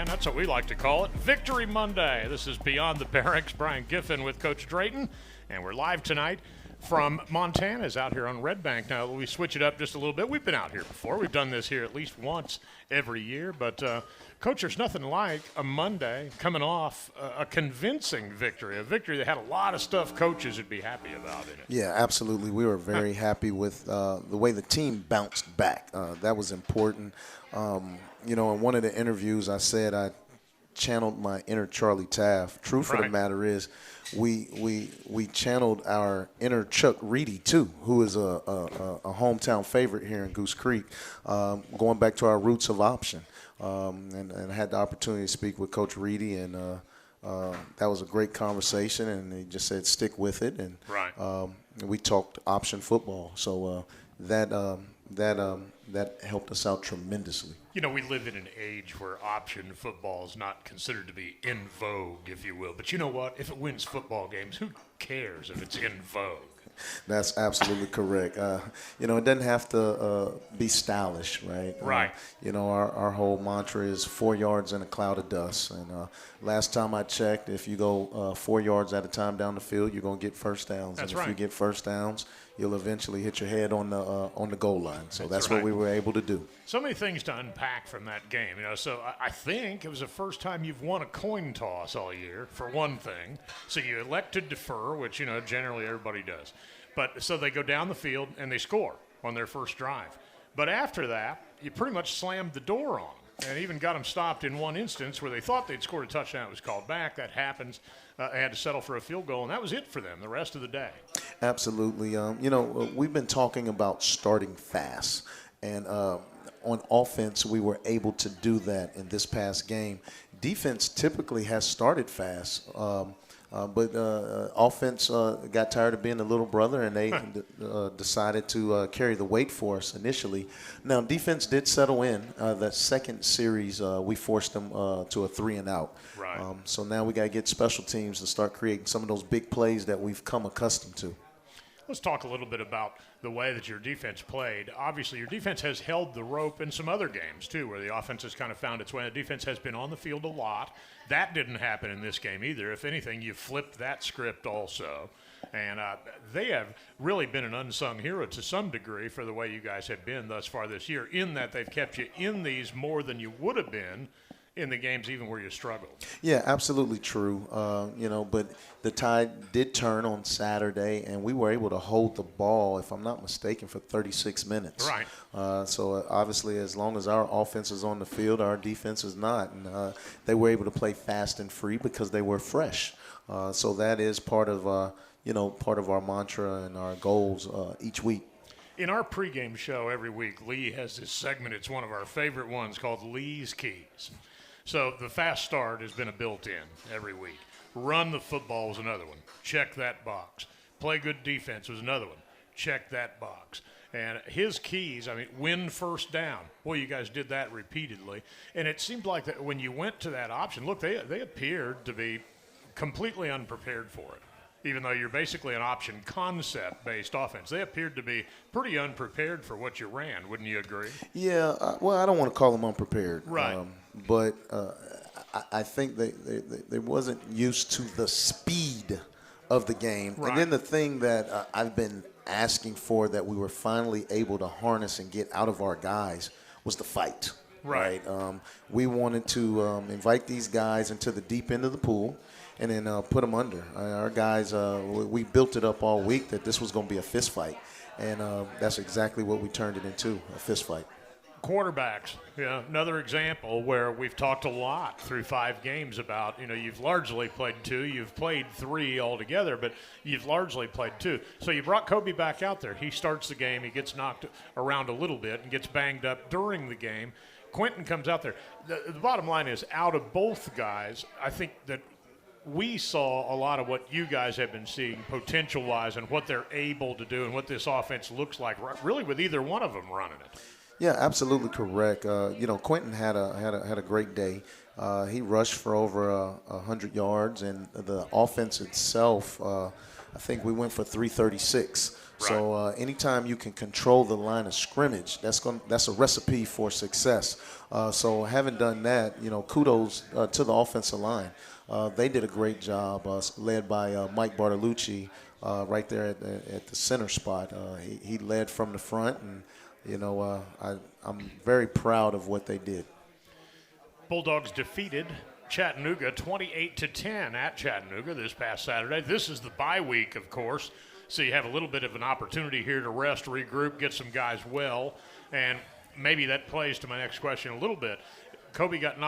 That's what we like to call it, Victory Monday. This is Beyond the Barracks. Brian Giffen with Coach Drayton, and we're live tonight from Montana's out here on Red Bank. Now, we switch it up just a little bit. We've been out here before. We've done this here at least once every year. But, Coach, there's nothing like a Monday coming off a convincing victory, a victory that had a lot of stuff coaches would be happy about in it. Yeah, absolutely. We were very happy with the way the team bounced back. That was important. In one of the interviews, I said I channeled my inner Charlie Taft. Truth of the matter is, we channeled our inner Chuck Reedy too, who is a hometown favorite here in Goose Creek. Going back to our roots of option, and I had the opportunity to speak with Coach Reedy, and that was a great conversation. And he just said stick with it, and we talked option football. So that helped us out tremendously. You know, we live in an age where option football is not considered to be in vogue, if you will. But you know what? If it wins football games, who cares if it's in vogue? That's absolutely correct. It doesn't have to be stylish, right? Right. Our whole mantra is 4 yards in a cloud of dust. And last time I checked, if you go 4 yards at a time down the field, you're going to get first downs. That's and right. if you get first downs, you'll eventually hit your head on the goal line. So that's right. what we were able to do. So many things to unpack from that game. So I think it was the first time you've won a coin toss all year, for one thing. So you elect to defer, which, generally everybody does. But so they go down the field and they score on their first drive. But after that, you pretty much slammed the door on them and even got them stopped in one instance where they thought they'd scored a touchdown. It was called back. That happens. They had to settle for a field goal, and that was it for them the rest of the day. Absolutely. We've been talking about starting fast. And on offense, we were able to do that in this past game. Defense typically has started fast. But offense got tired of being the little brother, and they decided to carry the weight for us initially. Now, defense did settle in. That second series, we forced them to a 3-and-out. Right. So now we got to get special teams to start creating some of those big plays that we've come accustomed to. Let's talk a little bit about the way that your defense played. Obviously, your defense has held the rope in some other games, too, where the offense has kind of found its way. The defense has been on the field a lot. That didn't happen in this game either. If anything, you flipped that script also. And they have really been an unsung hero to some degree for the way you guys have been thus far this year, in that they've kept you in these more than you would have been in the games even where you struggled. Yeah, absolutely true. But the tide did turn on Saturday, and we were able to hold the ball, if I'm not mistaken, for 36 minutes. Right. So obviously, as long as our offense is on the field, our defense is not. And they were able to play fast and free because they were fresh. So that is part of our mantra and our goals each week. In our pregame show every week, Lee has this segment. It's one of our favorite ones called Lee's Keys. So the fast start has been a built-in every week. Run the football was another one. Check that box. Play good defense was another one. Check that box. And his keys, win first down. Boy, you guys did that repeatedly. And it seemed like that when you went to that option, look, they appeared to be completely unprepared for it. Even though you're basically an option concept-based offense, they appeared to be pretty unprepared for what you ran. Wouldn't you agree? Yeah. Well, I don't want to call them unprepared. Right. But I think they wasn't used to the speed of the game. Right. And then the thing that I've been asking for that we were finally able to harness and get out of our guys was the fight. Right. We wanted to invite these guys into the deep end of the pool and then put them under. Our guys, we built it up all week that this was going to be a fist fight. And that's exactly what we turned it into, a fist fight. Quarterbacks, another example where we've talked a lot through 5 games about, you've largely played 2. You've played 3 altogether, but you've largely played 2. So you brought Kobe back out there. He starts the game. He gets knocked around a little bit and gets banged up during the game. Quentin comes out there. The bottom line is, out of both guys, I think that we saw a lot of what you guys have been seeing potential-wise and what they're able to do and what this offense looks like, really with either one of them running it. Yeah, absolutely correct. Quentin had a great day. He rushed for over 100 yards, and the offense itself I think we went for 336. Right. So anytime you can control the line of scrimmage, that's a recipe for success. So having done that, kudos to the offensive line. They did a great job, led by Mike Bartolucci right there at the center spot. He led from the front, and I'm very proud of what they did. Bulldogs defeated Chattanooga 28-10 at Chattanooga this past Saturday. This is the bye week, of course, so you have a little bit of an opportunity here to rest, regroup, get some guys well, and maybe that plays to my next question a little bit. Kobe got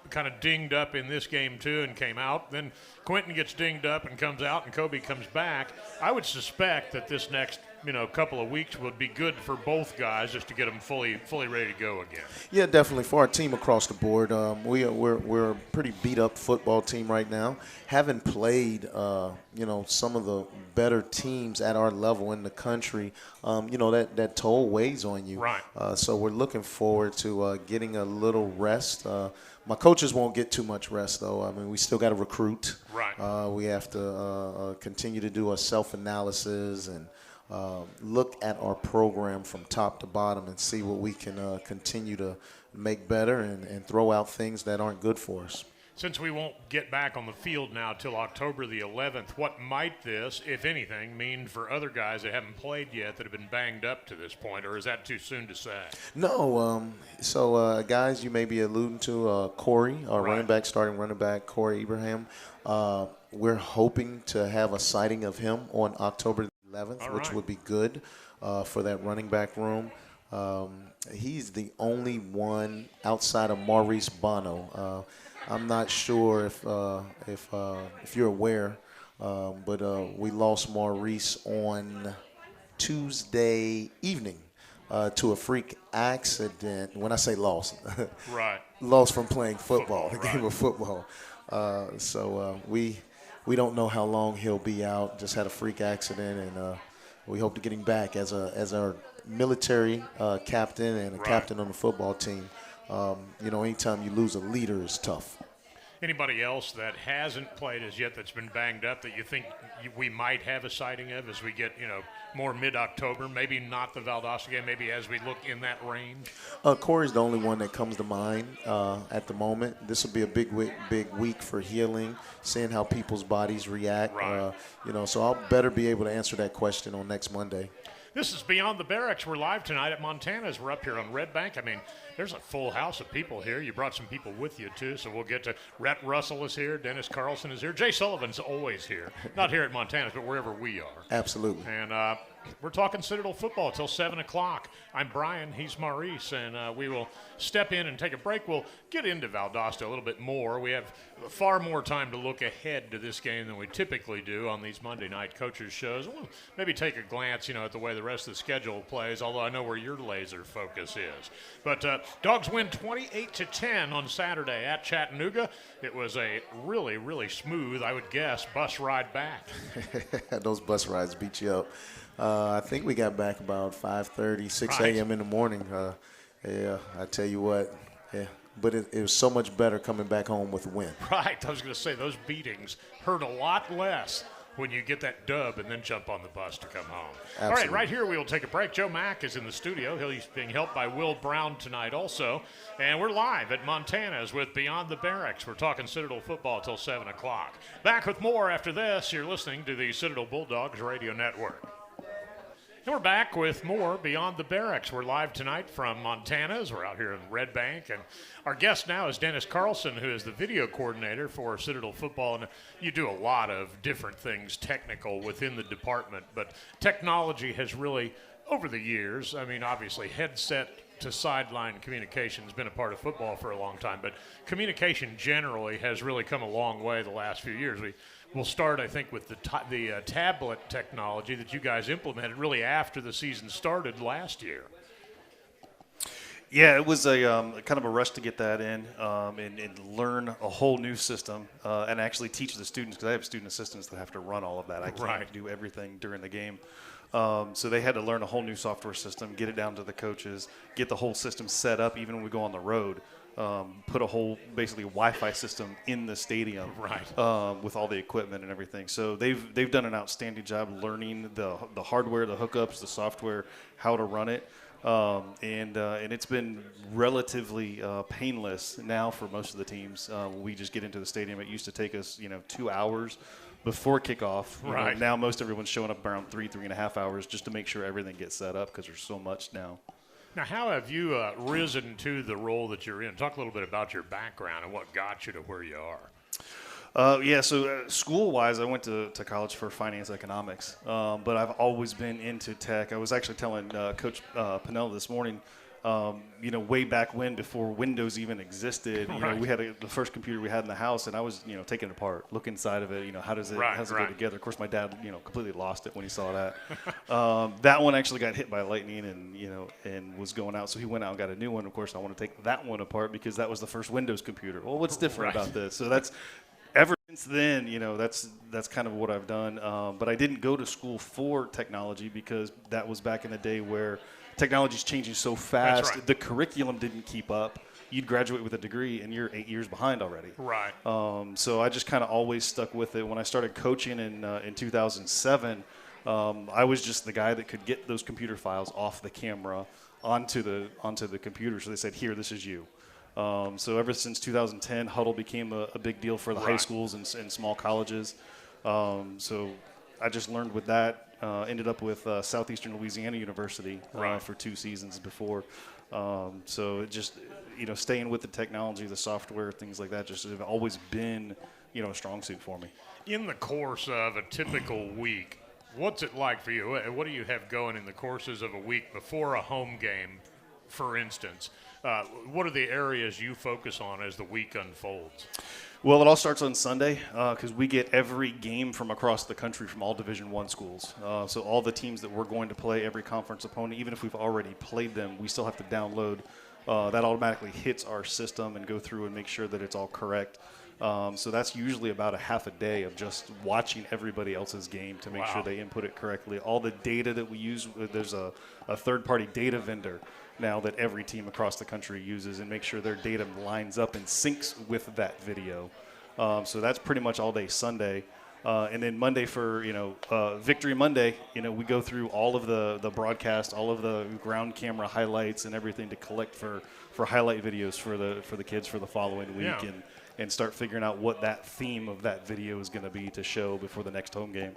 kind of dinged up in this game too and came out. Then Quentin gets dinged up and comes out, and Kobe comes back. I would suspect that this next couple of weeks would be good for both guys just to get them fully ready to go again. Yeah, definitely. For our team across the board, we're a pretty beat up football team right now. Haven't played some of the better teams at our level in the country. That toll weighs on you. Right. So we're looking forward to getting a little rest. My coaches won't get too much rest, though. I mean, we still got to recruit. Right. We have to continue to do a self-analysis and look at our program from top to bottom and see what we can continue to make better and throw out things that aren't good for us. Since we won't get back on the field now till October the 11th, what might this, if anything, mean for other guys that haven't played yet that have been banged up to this point, or is that too soon to say? No. Guys, you may be alluding to Corey, our starting running back, Corey Ibrahim. We're hoping to have a sighting of him on October 11th, which would be good for that running back room. He's the only one outside of Maurice Bono. I'm not sure if you're aware, but we lost Maurice on Tuesday evening to a freak accident. When I say lost, lost from playing football, the game of football. So we don't know how long he'll be out. Just had a freak accident, and we hope to get him back as our military captain and a captain on the football team. Anytime you lose a leader is tough. Anybody else that hasn't played as yet that's been banged up that you think we might have a sighting of as we get, more mid-October? Maybe not the Valdosta game, maybe as we look in that range? Corey's the only one that comes to mind at the moment. This will be a big week for healing, seeing how people's bodies react. So I'll better be able to answer that question on next Monday. This is Beyond the Barracks. We're live tonight at Montana's. We're up here on Red Bank. I mean, there's a full house of people here. You brought some people with you, too, so we'll get to Rett Russell is here. Dennis Carlson is here. Jay Sullivan's always here. Not here at Montana's, but wherever we are. Absolutely. And we're talking Citadel football till 7 o'clock. I'm Brian. He's Maurice, and we will step in and take a break. We'll get into Valdosta a little bit more. We have far more time to look ahead to this game than we typically do on these Monday night coaches shows. We'll maybe take a glance, at the way the rest of the schedule plays, although I know where your laser focus is. But Dogs win 28-10 on Saturday at Chattanooga. It was a really, really smooth, I would guess, bus ride back. Those bus rides beat you up. I think we got back about 5:30, 6 a.m. in the morning. I tell you what, but it was so much better coming back home with a win. Right. I was going to say, those beatings hurt a lot less when you get that dub and then jump on the bus to come home. Absolutely. All right, right here we will take a break. Joe Mack is in the studio. He's being helped by Will Brown tonight also. And we're live at Montana's with Beyond the Barracks. We're talking Citadel football till 7 o'clock. Back with more after this. You're listening to the Citadel Bulldogs Radio Network. And we're back with more Beyond the Barracks. We're live tonight from Montana's. We're out here in Red Bank. And our guest now is Dennis Carlson, who is the video coordinator for Citadel football. And you do a lot of different things technical within the department. But technology has really, over the years, obviously headset to sideline communication has been a part of football for a long time. But communication generally has really come a long way the last few years. We'll start, I think, with the tablet technology that you guys implemented really after the season started last year. Yeah, it was a kind of a rush to get that in and learn a whole new system and actually teach the students, because I have student assistants that have to run all of that. I can't do everything during the game. So they had to learn a whole new software system, get it down to the coaches, get the whole system set up even when we go on the road. put a whole basically Wi-Fi system in the stadium, with all the equipment and everything. So they've done an outstanding job learning the hardware, the hookups, the software, how to run it. And it's been relatively painless now for most of the teams. We just get into the stadium. It used to take us, 2 hours before kickoff. Now most everyone's showing up around 3.5 hours just to make sure everything gets set up because there's so much now. Now, how have you risen to the role that you're in? Talk a little bit about your background and what got you to where you are. So school-wise, I went to college for finance economics, but I've always been into tech. I was actually telling Coach Pinnell this morning, way back when, before Windows even existed, we had the first computer we had in the house, and I was, taking it apart, looking inside of it, how does it go together? Of course, my dad, completely lost it when he saw that. That one actually got hit by lightning and was going out, so he went out and got a new one. Of course, I want to take that one apart because that was the first Windows computer. Well, what's different about this? So that's ever since then, that's kind of what I've done. But I didn't go to school for technology because that was back in the day where technology's changing so fast. The curriculum didn't keep up. You'd graduate with a degree and you're 8 years behind already. So I just kind of always stuck with it. When I started coaching in 2007, I was just the guy that could get those computer files off the camera onto the computer. So they said, here, this is you. So ever since 2010, Huddle became a big deal for the high schools and small colleges. So I just learned with that. Ended up with Southeastern Louisiana University for 2 seasons before. So it just, staying with the technology, the software, things like that, just have always been, a strong suit for me. In the course of a typical week, what's it like for you? What do you have going in the courses of a week before a home game, for instance? What are the areas you focus on as the week unfolds? Well, it all starts on Sunday because we get every game from across the country from all Division I schools. So all the teams that we're going to play, every conference opponent, even if we've already played them, we still have to download. That automatically hits our system and go through and make sure that it's all correct. So that's usually about a half a day of just watching everybody else's game to make sure they input it correctly. All the data that we use, there's a third-party data vendor now that every team across the country uses, and make sure their data lines up and syncs with that video. So that's pretty much all day Sunday. And then Monday for, Victory Monday, we go through all of the broadcast, all of the ground camera highlights and everything to collect for highlight videos for the kids for the following week and start figuring out what that theme of that video is going to be to show before the next home game.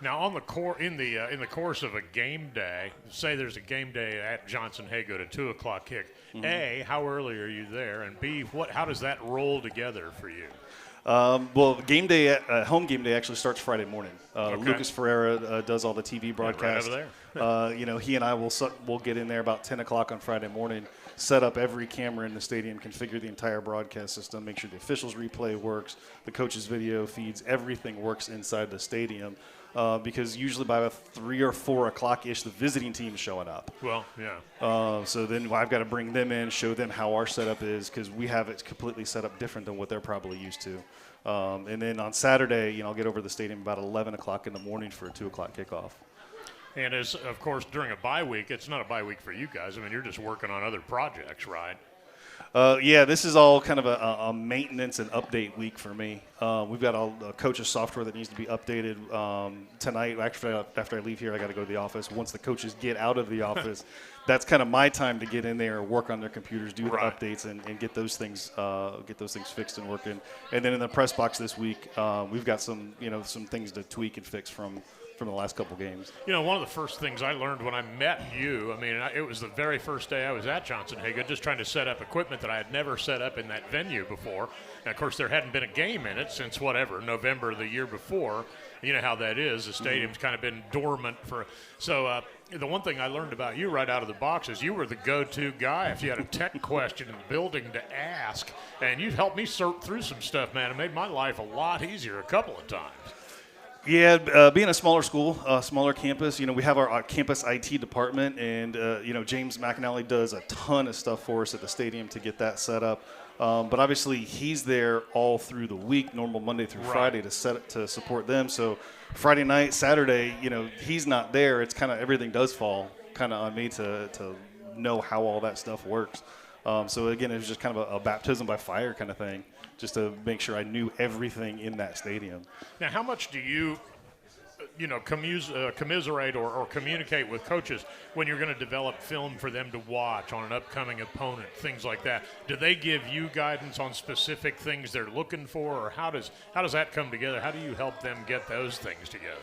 Now, on the in the course of a game day, say there's a game day at Johnson-Hago at 2 o'clock kick. A, how early are you there? And B, how does that roll together for you? Well, game day, home game day actually starts Friday morning. Lucas Ferreira does all the TV broadcasts. Right over there. He and I will get in there about 10 o'clock on Friday morning, set up every camera in the stadium, configure the entire broadcast system, make sure the officials replay works, the coaches' video feeds, everything works inside the stadium. Because usually by about 3 or 4 o'clock-ish, the visiting team is showing up. Well, yeah. So then I've got to bring them in, show them how our setup is, because we have it completely set up different than what they're probably used to. And then on Saturday, I'll get over to the stadium about 11 o'clock in the morning for a 2 o'clock kickoff. And as, of course, during a bye week, it's not a bye week for you guys. I mean, you're just working on other projects, right? This is all kind of a maintenance and update week for me. We've got a coach's software that needs to be updated tonight. Actually, after I leave here, I got to go to the office. Once the coaches get out of the office, that's kind of my time to get in there, work on their computers, do the updates, and get those things fixed and working. And then in the press box this week, we've got some things to tweak and fix from the last couple games. One of the first things I learned when I met you, it was the very first day I was at Johnson-Hago, just trying to set up equipment that I had never set up in that venue before. And, of course, there hadn't been a game in it since, November the year before. You know how that is. The stadium's kind of been dormant for – so the one thing I learned about you right out of the box is you were the go-to guy if you had a tech question in the building to ask. And you helped me sort through some stuff, man. It made my life a lot easier a couple of times. Yeah, being a smaller school, smaller campus, we have our campus IT department, and, James McAnally does a ton of stuff for us at the stadium to get that set up. But obviously he's there all through the week, normal Monday through Friday to support them. So Friday night, Saturday, he's not there. It's kind of everything does fall kind of on me to know how all that stuff works. So again, it was just kind of a baptism by fire kind of thing, just to make sure I knew everything in that stadium. Now, how much do you commiserate or communicate with coaches when you're going to develop film for them to watch on an upcoming opponent, things like that? Do they give you guidance on specific things they're looking for, or how does that come together? How do you help them get those things together?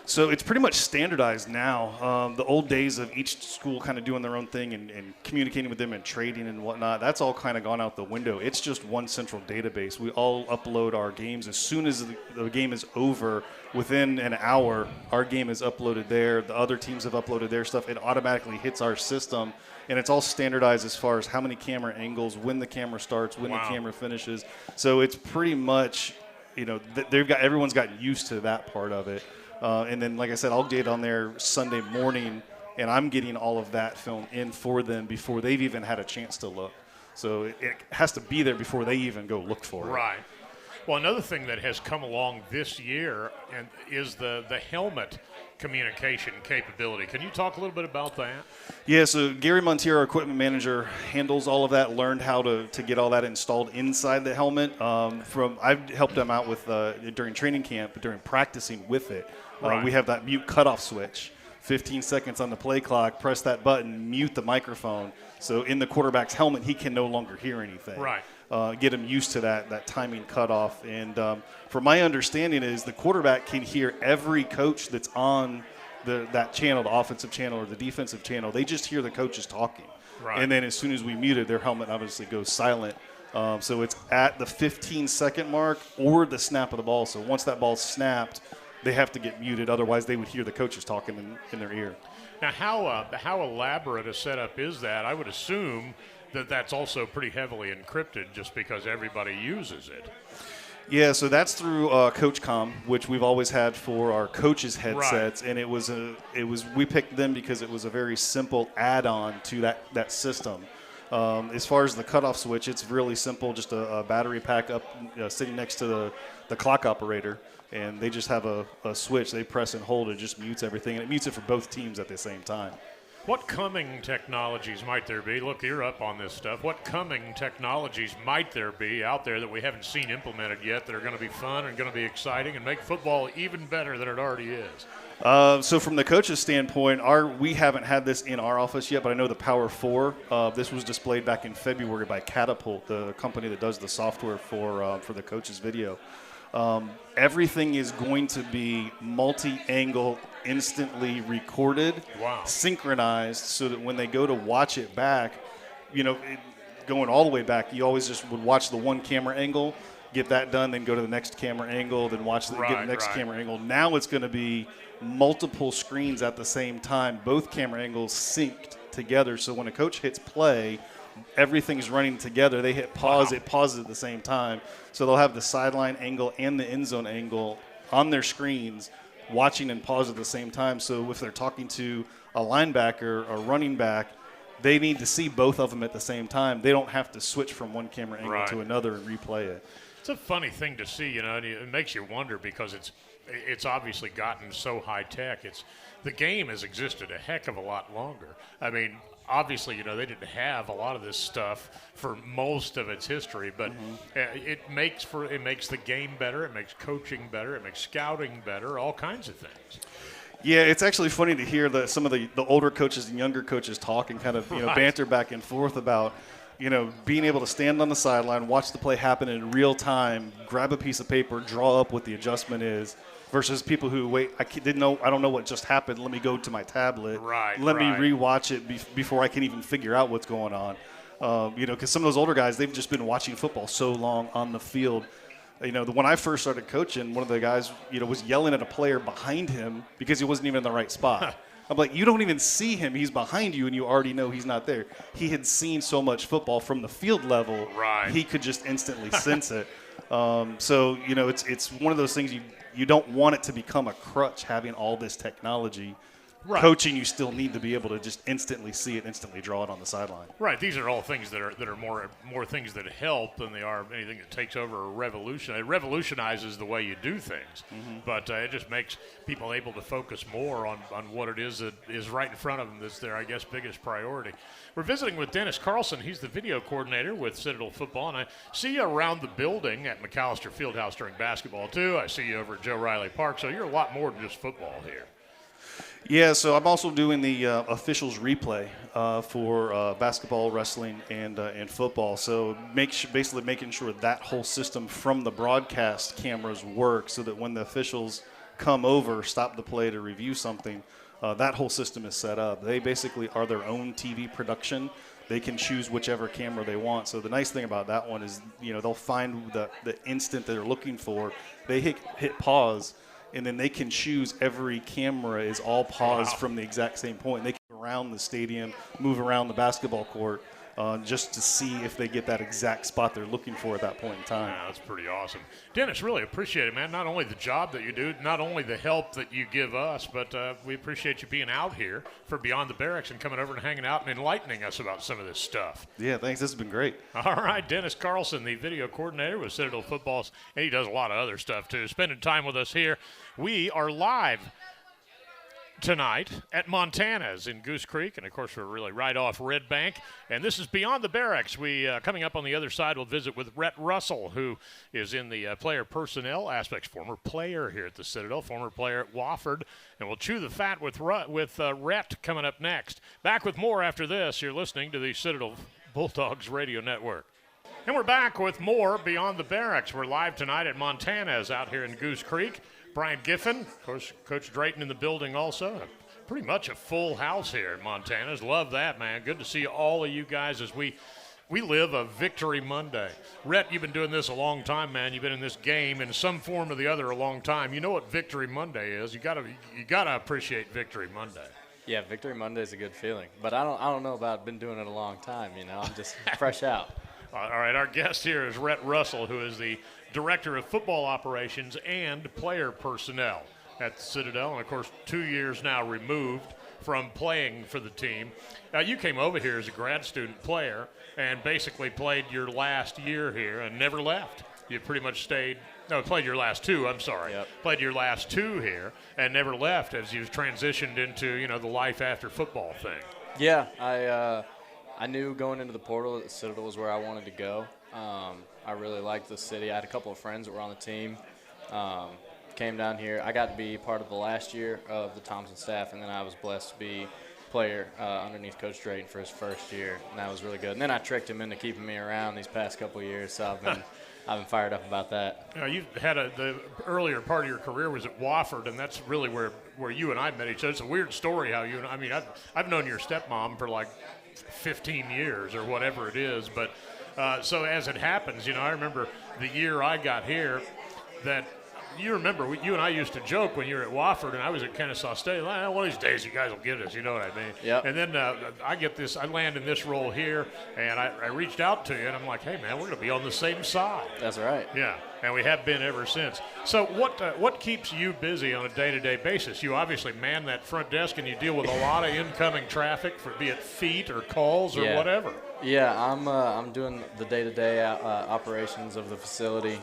So it's pretty much standardized now. The old days of each school kind of doing their own thing and communicating with them and trading and whatnot, that's all kind of gone out the window. It's just one central database. We all upload our games. As soon as the game is over, within an hour, our game is uploaded there. The other teams have uploaded their stuff. It automatically hits our system, and it's all standardized as far as how many camera angles, when the camera starts, when the camera finishes. So it's pretty much, everyone's gotten used to that part of it. And then, like I said, I'll get on there Sunday morning, and I'm getting all of that film in for them before they've even had a chance to look. So it has to be there before they even go look for it. Right. Well, another thing that has come along this year is the helmet communication capability. Can you talk a little bit about that? Yeah, so Gary Montier, our equipment manager, handles all of that, learned how to get all that installed inside the helmet. I've helped them out with during training camp, during practicing with it. Right. We have that mute cutoff switch. 15 seconds on the play clock, press that button, mute the microphone. So in the quarterback's helmet, he can no longer hear anything. Right. Get him used to that timing cutoff. And from my understanding is the quarterback can hear every coach that's on that channel, the offensive channel or the defensive channel. They just hear the coaches talking. Right. And then as soon as we mute it, their helmet obviously goes silent. So it's at the 15-second mark or the snap of the ball. So once that ball's snapped, they have to get muted. Otherwise, they would hear the coaches talking in their ear. Now, how elaborate a setup is that? I would assume that's also pretty heavily encrypted just because everybody uses it. Yeah, so that's through CoachCom, which we've always had for our coaches' headsets, right. And we picked them because it was a very simple add-on to that system. As far as the cutoff switch, it's really simple, just a battery pack up sitting next to the clock operator, and they just have a switch. They press and hold, it just mutes everything, and it mutes it for both teams at the same time. What coming technologies might there be? Look, you're up on this stuff. What coming technologies might there be out there that we haven't seen implemented yet that are going to be fun and going to be exciting and make football even better than it already is? So from the coach's standpoint, we haven't had this in our office yet, but I know the Power 4, this was displayed back in February by Catapult, the company that does the software for the coach's video. Everything is going to be multi-angle, instantly recorded, synchronized, so that when they go to watch it back, going all the way back, you always just would watch the one camera angle, get that done, then go to the next camera angle, then get the next camera angle. Now it's going to be multiple screens at the same time, both camera angles synced together, so when a coach hits play, everything's running together. They hit pause, it pauses at the same time. So they'll have the sideline angle and the end zone angle on their screens, watching and pause at the same time. So if they're talking to a linebacker or running back, they need to see both of them at the same time. They don't have to switch from one camera angle to another and replay it. It's a funny thing to see, and it makes you wonder because it's obviously gotten so high tech. The game has existed a heck of a lot longer. I mean, obviously, they didn't have a lot of this stuff for most of its history, but it makes the game better, it makes coaching better, it makes scouting better, all kinds of things. Yeah, it's actually funny to hear some of the older coaches and younger coaches talk and kind of banter back and forth about being able to stand on the sideline, watch the play happen in real time, grab a piece of paper, draw up what the adjustment is. Versus people who I don't know what just happened. Let me go to my tablet. Let me rewatch it before I can even figure out what's going on. Because some of those older guys, they've just been watching football so long on the field. When I first started coaching, one of the guys, was yelling at a player behind him because he wasn't even in the right spot. I'm like, you don't even see him. He's behind you, and you already know he's not there. He had seen so much football from the field level, he could just instantly sense it. So it's one of those things you don't want it to become a crutch having all this technology Right. Coaching, you still need to be able to just instantly see it, instantly draw it on the sideline. Right. These are all things that are more things that help than they are anything that takes over or revolution. It revolutionizes the way you do things, but it just makes people able to focus more on what it is that is right in front of them. That's their, I guess, biggest priority. We're visiting with Dennis Carlson. He's the video coordinator with Citadel football, and I see you around the building at McAllister Fieldhouse during basketball too. I see you over at Joe Riley Park. So you're a lot more than just football here. Yeah, so I'm also doing the officials replay for basketball, wrestling, and football. So basically making sure that whole system from the broadcast cameras work so that when the officials come over, stop the play to review something, that whole system is set up. They basically are their own TV production. They can choose whichever camera they want. So the nice thing about that one is, they'll find the instant they're looking for. They hit pause, and then they can choose every camera is all paused from the exact same point. They can move around the stadium, move around the basketball court, just to see if they get that exact spot they're looking for at that point in time. Yeah, that's pretty awesome. Dennis, really appreciate it, man. Not only the job that you do, not only the help that you give us, but we appreciate you being out here for Beyond the Barracks and coming over and hanging out and enlightening us about some of this stuff. Yeah, thanks. This has been great. All right, Dennis Carlson, the video coordinator with Citadel Football, and he does a lot of other stuff too. Spending time with us here. We are live tonight at Montana's in Goose Creek, and of course we're really right off Red Bank, and this is Beyond the Barracks. We coming up on the other side, we'll visit with Rett Russell, who is in the player personnel aspects, former player here at the Citadel, former player at Wofford, and we'll chew the fat with Rett coming up next. Back with more after this. You're listening to the Citadel Bulldogs Radio Network. And we're back with more Beyond the Barracks. We're live tonight at Montana's out here in Goose Creek. Brian Giffen, of course, Coach Drayton in the building also. Pretty much a full house here at Montana's. Love that, man. Good to see all of you guys as we live a Victory Monday. Rett, you've been doing this a long time, man. You've been in this game in some form or the other a long time. You know what Victory Monday is. You gotta appreciate Victory Monday. Yeah, Victory Monday is a good feeling. But I don't know about been doing it a long time, I'm just fresh out. All right, our guest here is Rett Russell, who is the Director of Football Operations and Player Personnel at the Citadel, and of course 2 years now removed from playing for the team. You came over here as a grad student player and basically played your last year here and never left. You pretty much played your last two, I'm sorry. Yep. Played your last two here and never left as you've transitioned into, the life after football thing. Yeah, I knew going into the portal that Citadel was where I wanted to go. I really liked the city. I had a couple of friends that were on the team. Came down here. I got to be part of the last year of the Thompson staff, and then I was blessed to be player underneath Coach Drayton for his first year, and that was really good. And then I tricked him into keeping me around these past couple of years, so I've been fired up about that. You've had the earlier part of your career was at Wofford, and that's really where you and I met each other. It's a weird story how you and I've known your stepmom for like 15 years or whatever it is, but so as it happens, I remember the year I got here that you remember you and I used to joke when you were at Wofford and I was at Kennesaw State. One of these days you guys will get us, you know what I mean? Yep. And then I land in this role here, and I reached out to you and I'm like, hey man, we're going to be on the same side. That's right. Yeah, and we have been ever since. So what keeps you busy on a day-to-day basis? You obviously man that front desk and you deal with a lot of incoming traffic, for be it feet or calls or whatever. Yeah, I'm doing the day-to-day operations of the facility.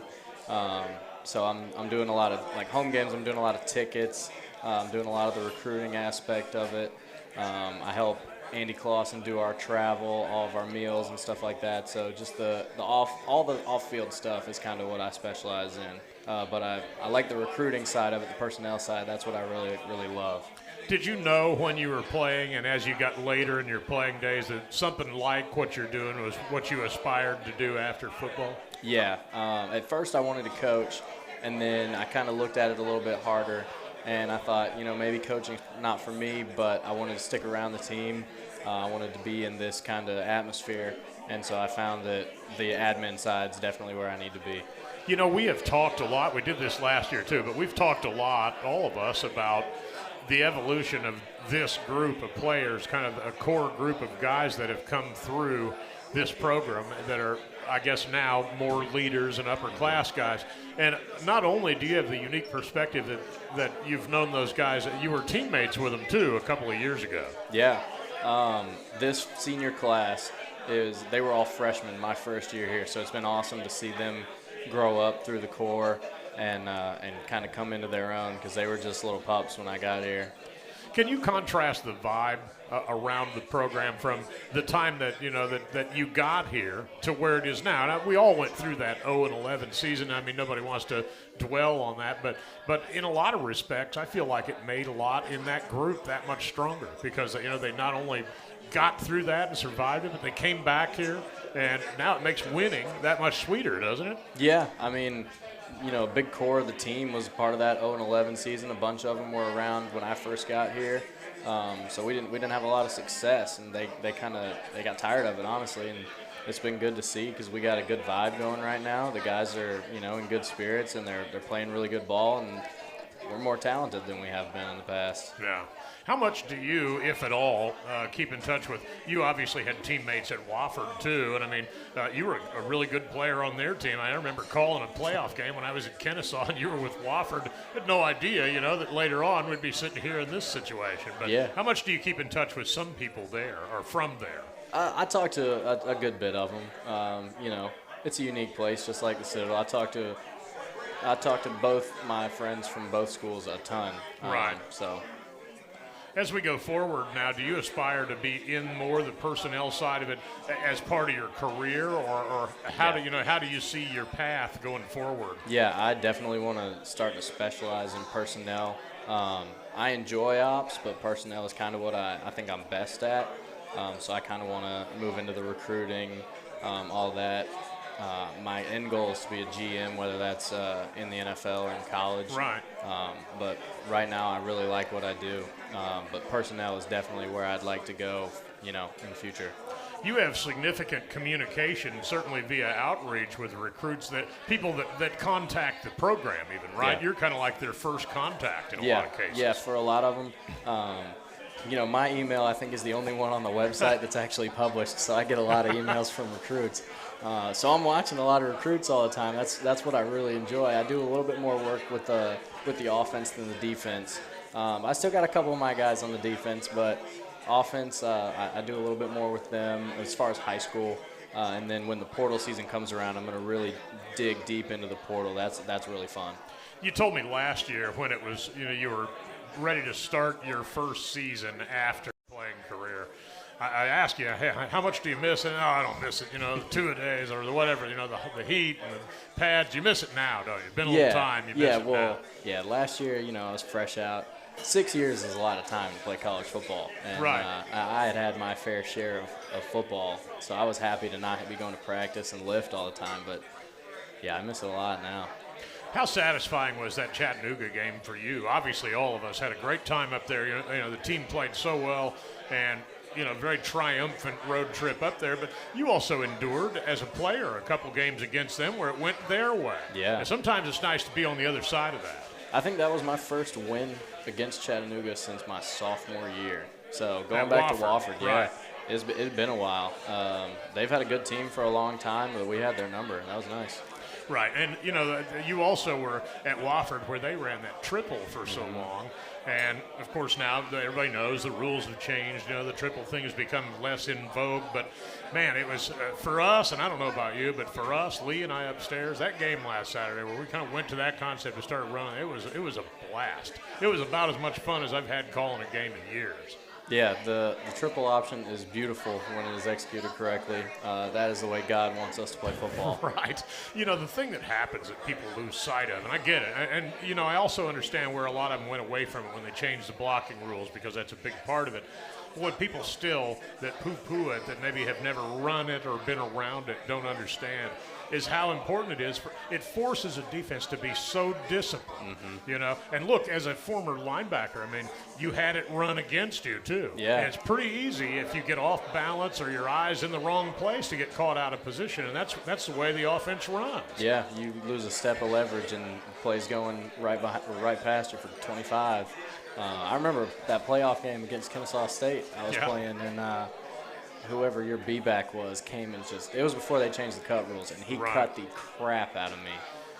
So I'm doing a lot of home games. I'm doing a lot of tickets. I'm doing a lot of the recruiting aspect of it. I help Andy Clausen do our travel, all of our meals and stuff like that. So just all the off-field stuff is kind of what I specialize in. But I like the recruiting side of it, the personnel side. That's what I really, really love. Did you know when you were playing and as you got later in your playing days that something like what you're doing was what you aspired to do after football? Yeah. At first I wanted to coach, and then I kind of looked at it a little bit harder, and I thought, maybe coaching's not for me, but I wanted to stick around the team. I wanted to be in this kind of atmosphere, and so I found that the admin side's definitely where I need to be. We have talked a lot. We did this last year too, but we've talked a lot, all of us, about the evolution of this group of players, kind of a core group of guys that have come through this program that are I guess now more leaders and upper class guys. And not only do you have the unique perspective that you've known those guys, you were teammates with them too a couple of years ago. Yeah. This senior class they were all freshmen my first year here, so it's been awesome to see them grow up through the core and kind of come into their own, because they were just little pups when I got here. Can you contrast the vibe around the program from the time that that you got here to where it is now? Now, we all went through that 0-11 season. I mean, nobody wants to dwell on that, but in a lot of respects, I feel like it made a lot in that group that much stronger, because they not only got through that and survived it, but they came back here, and now it makes winning that much sweeter, doesn't it? Yeah, I mean, a big core of the team was part of that 0-11 season. A bunch of them were around when I first got here, so we didn't have a lot of success, and they got tired of it, honestly. And it's been good to see, because we got a good vibe going right now. The guys are in good spirits, and they're playing really good ball, and we're more talented than we have been in the past. Yeah. How much do you, if at all, keep in touch with? You obviously had teammates at Wofford too, and I mean, you were a really good player on their team. I remember calling a playoff game when I was at Kennesaw, and you were with Wofford. Had no idea, that later on we'd be sitting here in this situation. But yeah. How much do you keep in touch with some people there or from there? I talk to a good bit of them. It's a unique place, just like the Citadel. I talk to both my friends from both schools a ton. Right. So. As we go forward now, do you aspire to be in more the personnel side of it as part of your career, or how do you see your path going forward? Yeah, I definitely want to start to specialize in personnel. I enjoy ops, but personnel is kind of what I think I'm best at. So I kind of want to move into the recruiting, all that. My end goal is to be a GM, whether that's in the NFL or in college. Right. But right now I really like what I do. But personnel is definitely where I'd like to go, in the future. You have significant communication, certainly via outreach with recruits, people that contact the program even, right? Yeah. You're kind of like their first contact in a lot of cases. Yeah, for a lot of them. My email, I think, is the only one on the website that's actually published, so I get a lot of emails from recruits. So I'm watching a lot of recruits all the time. That's what I really enjoy. I do a little bit more work with the offense than the defense. I still got a couple of my guys on the defense, but offense, I do a little bit more with them as far as high school. And then when the portal season comes around, I'm going to really dig deep into the portal. That's really fun. You told me last year when it was, you were ready to start your first season after playing career. I asked you, hey, how much do you miss it? No, I don't miss it. 2-a-days or whatever. The heat and the pads. You miss it now, don't you? It's been a little time. You miss it now. Yeah. Last year, I was fresh out. 6 years is a lot of time to play college football. And, right. I had my fair share of football, so I was happy to not be going to practice and lift all the time. But yeah, I miss it a lot now. How satisfying was that Chattanooga game for you? Obviously, all of us had a great time up there. The team played so well, and very triumphant road trip up there. But you also endured as a player a couple games against them where it went their way. Yeah. And sometimes it's nice to be on the other side of that. I think that was my first win against Chattanooga since my sophomore year. So going At back Wofford, to Wofford, yeah, right. it's been a while. They've had a good team for a long time, but we had their number, and that was nice. Right, and you also were at Wofford where they ran that triple for so long, and of course now everybody knows the rules have changed. The triple thing has become less in vogue. But man, it was for us, and I don't know about you, but for us, Lee and I upstairs, that game last Saturday where we kind of went to that concept and started running, it was a blast. It was about as much fun as I've had calling a game in years. Yeah, the triple option is beautiful when it is executed correctly. That is the way God wants us to play football. Right. The thing that happens that people lose sight of, and I get it, and I also understand where a lot of them went away from it when they changed the blocking rules, because that's a big part of it. What people still that poo-poo it, that maybe have never run it or been around it, don't understand is how important it is. It forces a defense to be so disciplined, And look, as a former linebacker, I mean, you had it run against you too. Yeah. And it's pretty easy if you get off balance or your eyes in the wrong place to get caught out of position, and that's the way the offense runs. Yeah, you lose a step of leverage and plays going right past you for 25. I remember that playoff game against Kennesaw State. I was playing, and whoever your B-back was came and it was before they changed the cut rules, and he cut the crap out of me.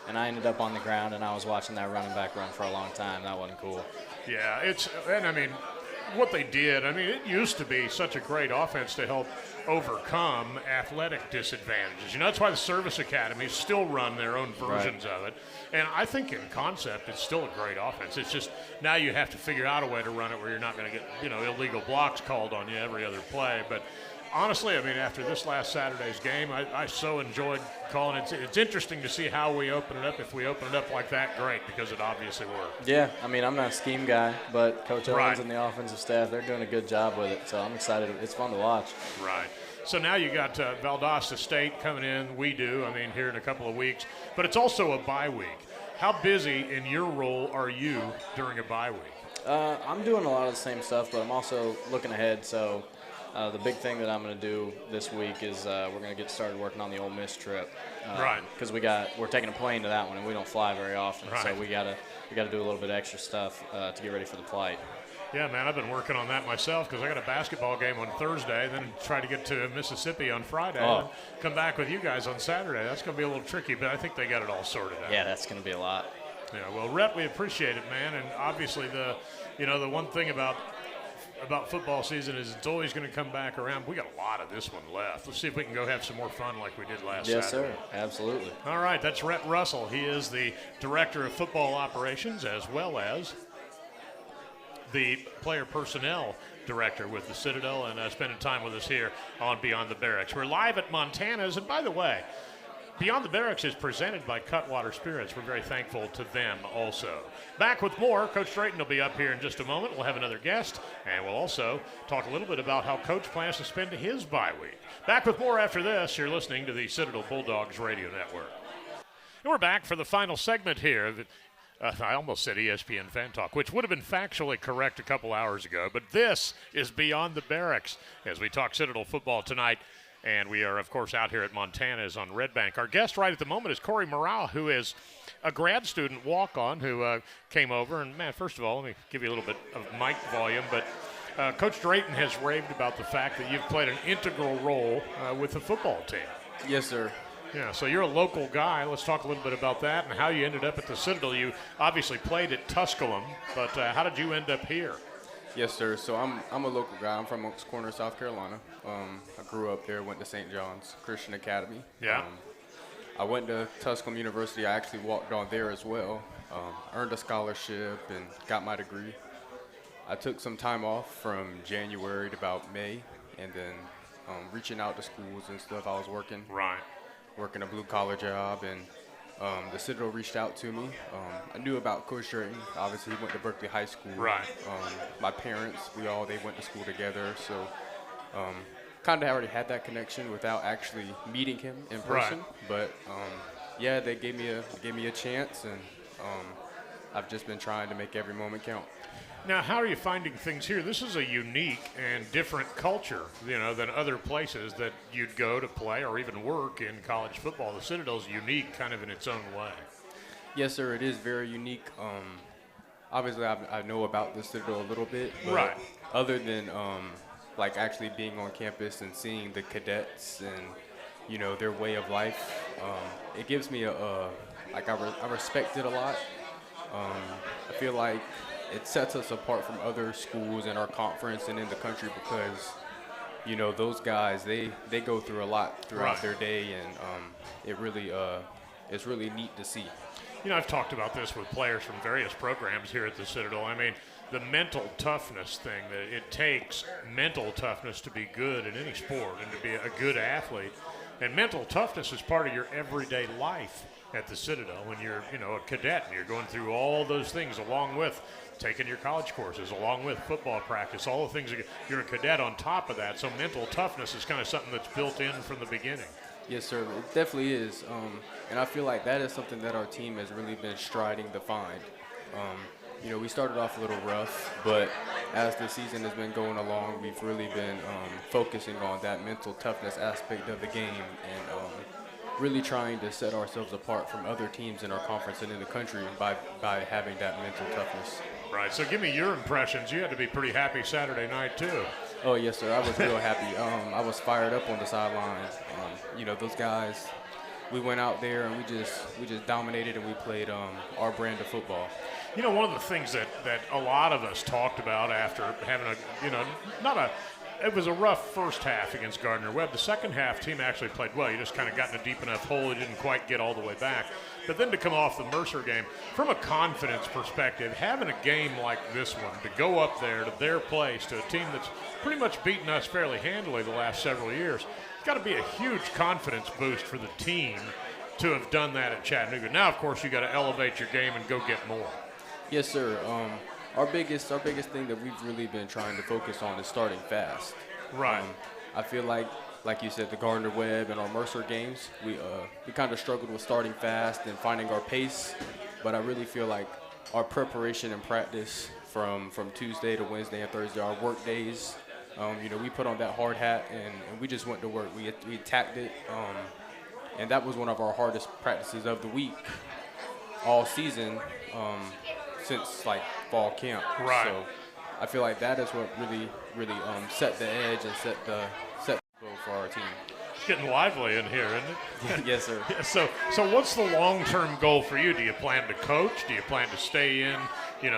And I ended up on the ground, and I was watching that running back run for a long time. That wasn't cool. Yeah, and I mean, what they did, I mean, it used to be such a great offense to help overcome athletic disadvantages. You know, that's why the service academies still run their own versions of it. And I think in concept, it's still a great offense. It's just now you have to figure out a way to run it where you're not going to get, you know, illegal blocks called on you every other play. But honestly, I mean, after this last Saturday's game, I so enjoyed calling it. It's interesting to see how we open it up. If we open it up like that, great, because it obviously worked. Yeah, I mean, I'm not a scheme guy, but Coach Owens and the offensive staff, they're doing a good job with it, so I'm excited. It's fun to watch. Right. So now you got Valdosta State coming in. We do, I mean, here in a couple of weeks. But it's also a bye week. How busy in your role are you during a bye week? I'm doing a lot of the same stuff, but I'm also looking ahead, so – the big thing that I'm going to do this week is we're going to get started working on the Ole Miss trip. Because we're taking a plane to that one, and we don't fly very often. Right. So we got to do a little bit of extra stuff to get ready for the flight. Yeah, man, I've been working on that myself because I got a basketball game on Thursday, then try to get to Mississippi on Friday, and come back with you guys on Saturday. That's going to be a little tricky, but I think they got it all sorted out. Yeah, that's going to be a lot. Yeah, well, Rett, we appreciate it, man, and obviously the one thing about football season is it's always going to come back around. We got a lot of this one left. Let's see if we can go have some more fun like we did last Saturday. Yes, sir. Absolutely. All right, that's Rett Russell. He is the Director of Football Operations as well as the Player Personnel Director with the Citadel, and spending time with us here on Beyond the Barracks. We're live at Montana's, and by the way, Beyond the Barracks is presented by Cutwater Spirits. We're very thankful to them also. Back with more. Coach Drayton will be up here in just a moment. We'll have another guest, and we'll also talk a little bit about how Coach plans to spend his bye week. Back with more after this. You're listening to the Citadel Bulldogs Radio Network. And we're back for the final segment here. I almost said ESPN Fan Talk, which would have been factually correct a couple hours ago, but this is Beyond the Barracks as we talk Citadel football tonight. And we are, of course, out here at Montana's on Red Bank. Our guest right at the moment is Corey Moraux, who is a grad student walk-on who came over. And, man, first of all, let me give you a little bit of mic volume. But Coach Drayton has raved about the fact that you've played an integral role with the football team. Yes, sir. Yeah, so you're a local guy. Let's talk a little bit about that and how you ended up at the Citadel. You obviously played at Tusculum, but how did you end up here? Yes, sir. So I'm a local guy. I'm from Oaks Corner, South Carolina. I grew up there, went to St. John's Christian Academy. Yeah. I went to Tusculum University. I actually walked on there as well. Earned a scholarship and got my degree. I took some time off from January to about May, and then reaching out to schools and stuff. I was working a blue-collar job, and the Citadel reached out to me. I knew about Coach Drayton. Obviously, he went to Berkeley High School. Right. My parents, they went to school together. So kind of already had that connection without actually meeting him in person. Right. But, yeah, they gave me a chance, and I've just been trying to make every moment count. Now, how are you finding things here? This is a unique and different culture, than other places that you'd go to play or even work in college football. The Citadel's unique kind of in its own way. Yes, sir, it is very unique. Obviously, I know about the Citadel a little bit. But other than, actually being on campus and seeing the cadets and, their way of life, it gives me I respect it a lot. I feel like it sets us apart from other schools in our conference and in the country because, those guys, they go through a lot throughout their day, and it's really neat to see. I've talked about this with players from various programs here at the Citadel. I mean, the mental toughness thing, that it takes mental toughness to be good in any sport and to be a good athlete. And mental toughness is part of your everyday life at the Citadel when you're, a cadet and you're going through all those things along with taking your college courses, along with football practice, all the things. You're a cadet on top of that, so mental toughness is kind of something that's built in from the beginning. Yes, sir. It definitely is. And I feel like that is something that our team has really been striding to find. We started off a little rough, but as the season has been going along, we've really been focusing on that mental toughness aspect of the game and really trying to set ourselves apart from other teams in our conference and in the country by having that mental toughness. Right. So give me your impressions. You had to be pretty happy Saturday night too. Oh yes, sir. I was real happy. I was fired up on the sidelines. Those guys. We went out there and we just dominated and we played our brand of football. One of the things that a lot of us talked about after having it was a rough first half against Gardner-Webb. The second half, team actually played well. You just kind of got in a deep enough hole. You didn't quite get all the way back. But then to come off the Mercer game, from a confidence perspective, having a game like this one, to go up there to their place, to a team that's pretty much beaten us fairly handily the last several years, it's got to be a huge confidence boost for the team to have done that at Chattanooga. Now, of course, you got to elevate your game and go get more. Yes, sir. Our biggest thing that we've really been trying to focus on is starting fast. Right. I feel like you said, the Gardner-Webb and our Mercer games, we kind of struggled with starting fast and finding our pace. But I really feel like our preparation and practice from Tuesday to Wednesday and Thursday, our work days, we put on that hard hat and we just went to work. We attacked it, and that was one of our hardest practices of the week all season. Since fall camp. Right. So I feel like that is what really set the edge and set the goal for our team. It's getting lively in here, isn't it? Yes, sir. Yeah, so what's the long-term goal for you? Do you plan to coach? Do you plan to stay in,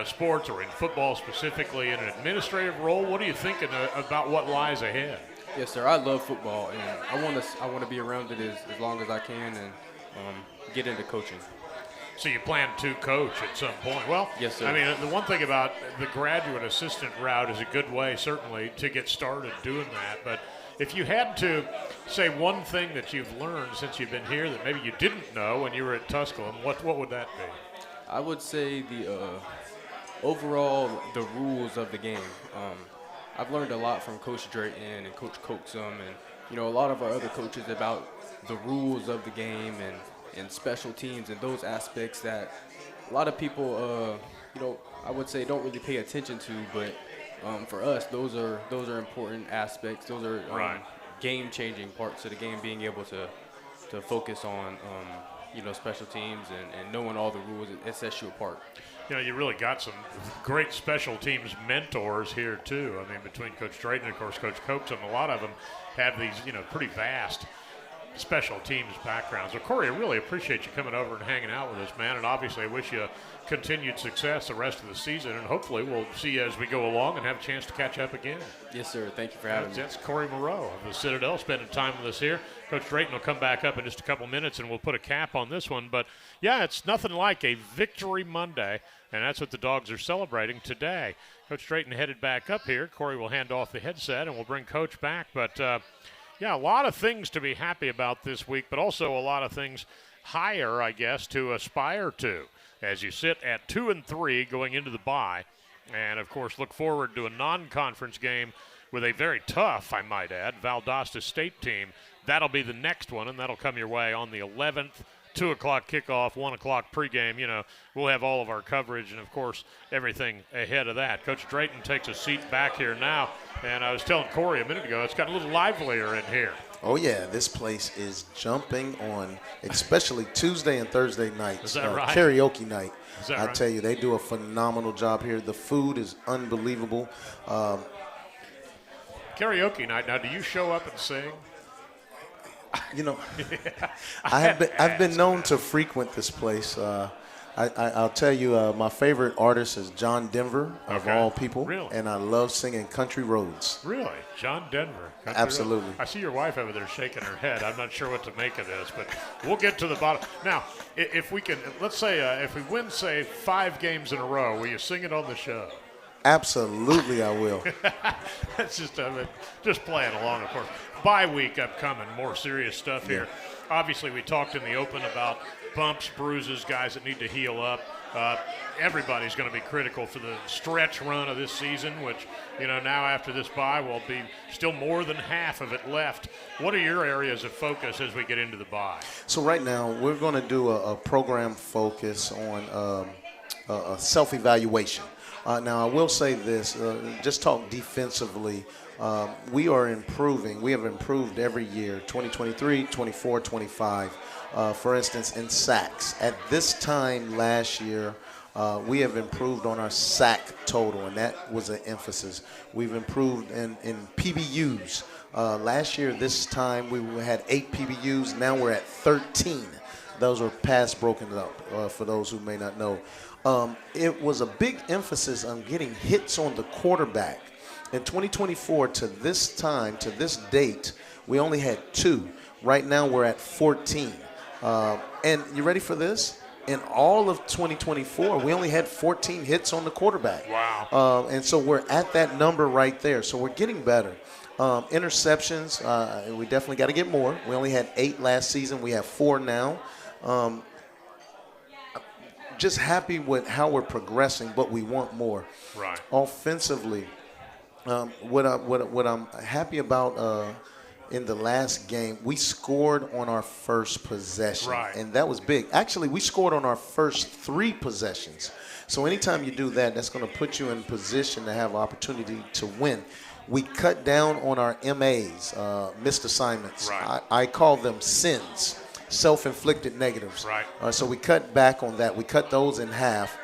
sports or in football specifically in an administrative role? What are you thinking about what lies ahead? Yes, sir. I love football, and I want to be around it as long as I can and get into coaching. So you plan to coach at some point. Well, yes, sir. I mean, the one thing about the graduate assistant route is a good way, certainly, to get started doing that. But if you had to say one thing that you've learned since you've been here that maybe you didn't know when you were at Tusculum, what would that be? I would say the rules of the game. I've learned a lot from Coach Drayton and Coach Coaxum and, a lot of our other coaches about the rules of the game and special teams and those aspects that a lot of people, I would say don't really pay attention to, but for us, those are important aspects. Those are game-changing parts of the game, being able to focus on, special teams and knowing all the rules. It sets you apart. You really got some great special teams mentors here, too. I mean, between Coach Drayton and, of course, Coach Coaxum, a lot of them have these, pretty vast special teams backgrounds. So, Corey, I really appreciate you coming over and hanging out with us, man. And obviously, I wish you continued success the rest of the season. And hopefully, we'll see you as we go along and have a chance to catch up again. Yes, sir. Thank you for having me. That's Corey Moraux of the Citadel spending time with us here. Coach Drayton will come back up in just a couple minutes, and we'll put a cap on this one. But, yeah, it's nothing like a Victory Monday, and that's what the Dogs are celebrating today. Coach Drayton headed back up here. Corey will hand off the headset, and we'll bring Coach back. But, yeah, a lot of things to be happy about this week, but also a lot of things higher, I guess, to aspire to as you sit at 2-3 going into the bye. And, of course, look forward to a non-conference game with a very tough, I might add, Valdosta State team. That'll be the next one, and that'll come your way on the 11th. 2 o'clock kickoff, 1 o'clock pregame. We'll have all of our coverage and, of course, everything ahead of that. Coach Drayton takes a seat back here now, and I was telling Corey a minute ago, it's got a little livelier in here. Oh, yeah, this place is jumping on, especially Tuesday and Thursday nights. Is that right? Karaoke night. Is that I right? tell you, they do a phenomenal job here. The food is unbelievable. Karaoke night. Now, do you show up and sing? I've been known to frequent this place. I'll tell you, my favorite artist is John Denver, of all people. Really? And I love singing Country Roads. Really? John Denver. Country Absolutely. Road. I see your wife over there shaking her head. I'm not sure what to make of this, but we'll get to the bottom. Now, if we can, let's say, if we win, say, 5 games in a row, will you sing it on the show? Absolutely, I will. That's just playing along, of course. Bye week upcoming, more serious stuff here. Obviously, we talked in the open about bumps, bruises, guys that need to heal up. Everybody's going to be critical for the stretch run of this season, which, now after this bye will be still more than half of it left. What are your areas of focus as we get into the bye? So right now, we're going to do a program focus on a self-evaluation. Now, I will say this, just talk defensively. We are improving. We have improved every year, 2023, 24, 25. For instance, in sacks. At this time last year, We have improved on our sack total, and that was an emphasis. We've improved in PBUs. Last year, this time, we had 8 PBUs. Now we're at 13. Those are pass broken up, for those who may not know. It was a big emphasis on getting hits on the quarterback. In 2024, to this time, to this date, we only had 2. Right now, we're at 14. And you ready for this? In all of 2024, we only had 14 hits on the quarterback. Wow. And so we're at that number right there. So we're getting better. Interceptions, we definitely got to get more. We only had 8 last season. We have 4 now. Just happy with how we're progressing, but we want more. Right. Offensively, what I'm happy about in the last game, we scored on our first possession. Right. And that was big. Actually, we scored on our first 3 possessions. So anytime you do that, that's going to put you in position to have opportunity to win. We cut down on our MAs, missed assignments. Right. I call them sins, self-inflicted negatives. Right. So we cut back on that. We cut those in half.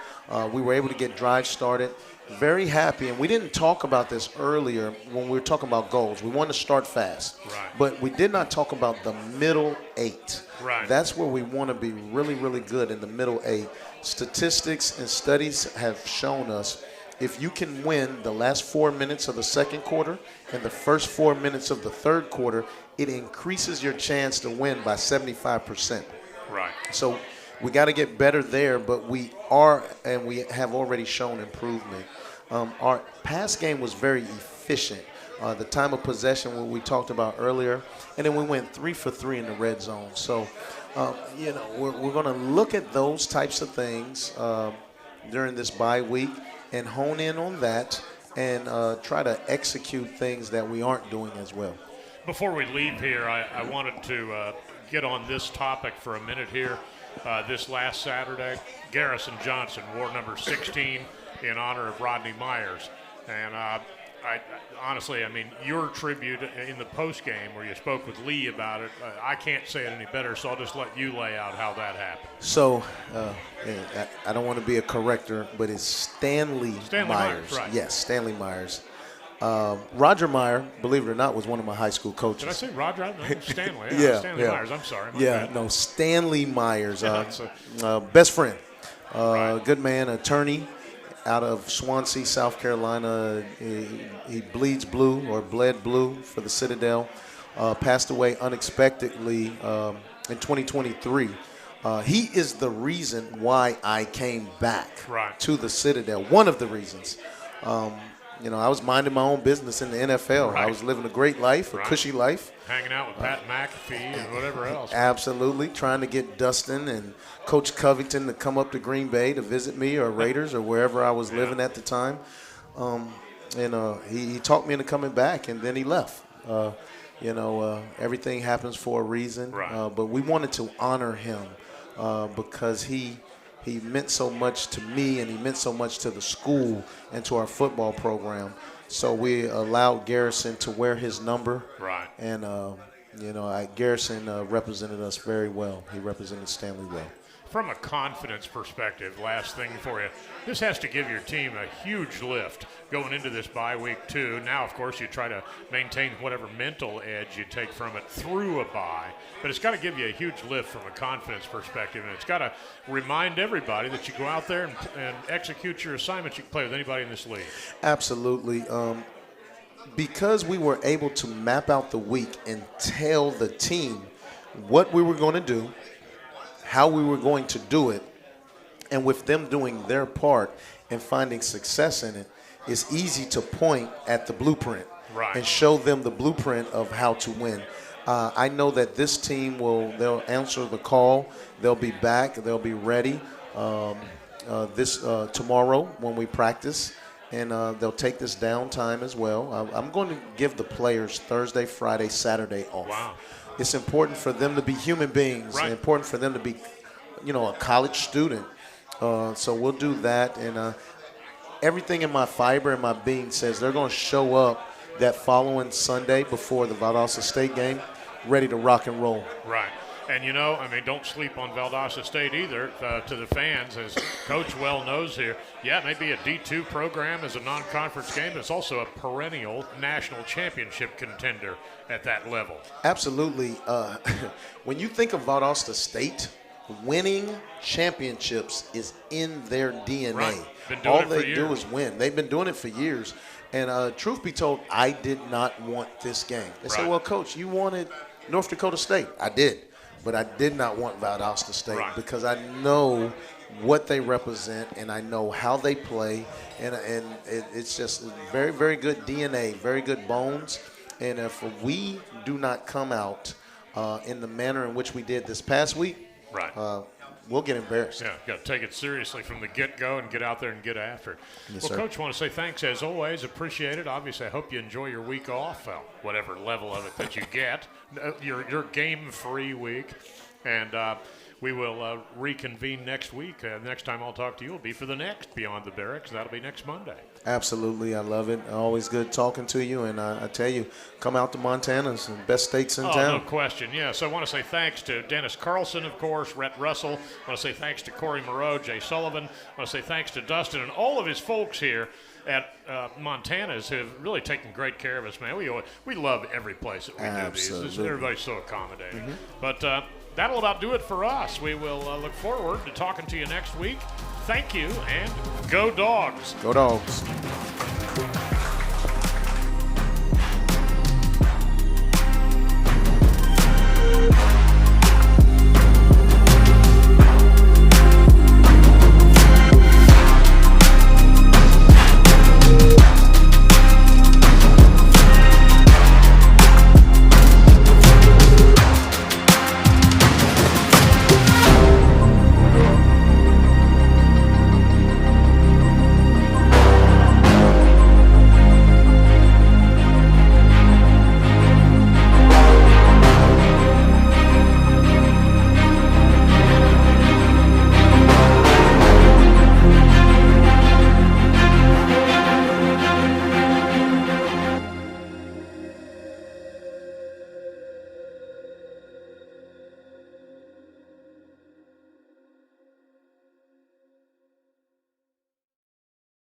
We were able to get drives started. Very happy, and we didn't talk about this earlier when we were talking about goals. We wanted to start fast, Right. but we did not talk about the middle 8. Right. That's where we want to be really, really good, in the middle 8. Statistics and studies have shown us if you can win the last 4 minutes of the second quarter and the first 4 minutes of the third quarter, it increases your chance to win by 75%. Right. So we got to get better there, but we are, and we have already shown improvement. Our pass game was very efficient. The time of possession, what we talked about earlier, and then we went 3 for 3 in the red zone. So, we're going to look at those types of things during this bye week and hone in on that and try to execute things that we aren't doing as well. Before we leave here, I wanted to get on this topic for a minute here. This last Saturday, Garrison Johnson wore number 16 in honor of Rodney Myers. And honestly, your tribute in the post game where you spoke with Lee about it, I can't say it any better, so I'll just let you lay out how that happened. So, I don't want to be a corrector, but it's Stanley Myers. Right. Yes, Stanley Myers. Roger Meyer, believe it or not, was one of my high school coaches. Did I say Roger? No, Stanley. Yeah, Stanley yeah. Myers. I'm sorry. Stanley Myers, Yeah, best friend, Right. good man, attorney out of Swansea, South Carolina. He bleeds blue or bled blue for the Citadel. Passed away unexpectedly in 2023. He is the reason why I came back Right. to the Citadel. One of the reasons. I was minding my own business in the NFL. Right. I was living a great life, a Right. cushy life. Hanging out with Pat McAfee and whatever else. Absolutely. Trying to get Dustin and Coach Covington to come up to Green Bay to visit me, or Raiders, or wherever I was living at the time. He talked me into coming back, and then he left. Everything happens for a reason. Right. But we wanted to honor him because he meant so much to me, and he meant so much to the school and to our football program. So we allowed Garrison to wear his number. Right. And, Garrison represented us very well. He represented Stanley well. From a confidence perspective, last thing for you, this has to give your team a huge lift going into this bye week too. Now, of course, you try to maintain whatever mental edge you take from it through a bye, but it's got to give you a huge lift from a confidence perspective, and it's got to remind everybody that you go out there and execute your assignments. You can play with anybody in this league. Absolutely. Because we were able to map out the week and tell the team what we were going to do, how we were going to do it, and with them doing their part and finding success in it, it's easy to point at the blueprint Right. and show them the blueprint of how to win. I know that this team they'll answer the call. They'll be back. They'll be ready tomorrow when we practice, and they'll take this downtime as well. I'm going to give the players Thursday, Friday, Saturday off. Wow. It's important for them to be human beings. Right. It's important for them to be, a college student. So we'll do that. And everything in my fiber and my being says they're going to show up that following Sunday before the Valdosta State game ready to rock and roll. Right. And, don't sleep on Valdosta State either, to the fans, as Coach well knows here. Yeah, it may be a D2 program as a non-conference game, but it's also a perennial national championship contender at that level. Absolutely. When you think of Valdosta State, winning championships is in their DNA. Right. Been doing All it for they do years. is win. They've been doing it for years. And truth be told, I did not want this game. They said, Right. well, Coach, you wanted North Dakota State. I did. But I did not want Valdosta State Right. because I know what they represent and I know how they play. And it's just very, very good DNA, very good bones. And if we do not come out in the manner in which we did this past week, Right. we'll get embarrassed. Yeah, got to take it seriously from the get-go and get out there and get after it. Yes, well, sir. Coach, want to say thanks as always. Appreciate it. Obviously, I hope you enjoy your week off, whatever level of it that you get, your game-free week. And we will reconvene next week. Next time I'll talk to you will be for the next Beyond the Barracks. That'll be next Monday. Absolutely. I love it. Always good talking to you. And I tell you, come out to Montana. It's the best states in town. No question. Yes, I want to say thanks to Dennis Carlson, of course, Rett Russell. I want to say thanks to Corey Moraux, Jay Sullivan. I want to say thanks to Dustin and all of his folks here at Montana's who have really taken great care of us, man. We love every place that we do these. Absolutely. Everybody's so accommodating. But that'll about do it for us. We will look forward to talking to you next week. Thank you, and go Dogs. Go Dogs.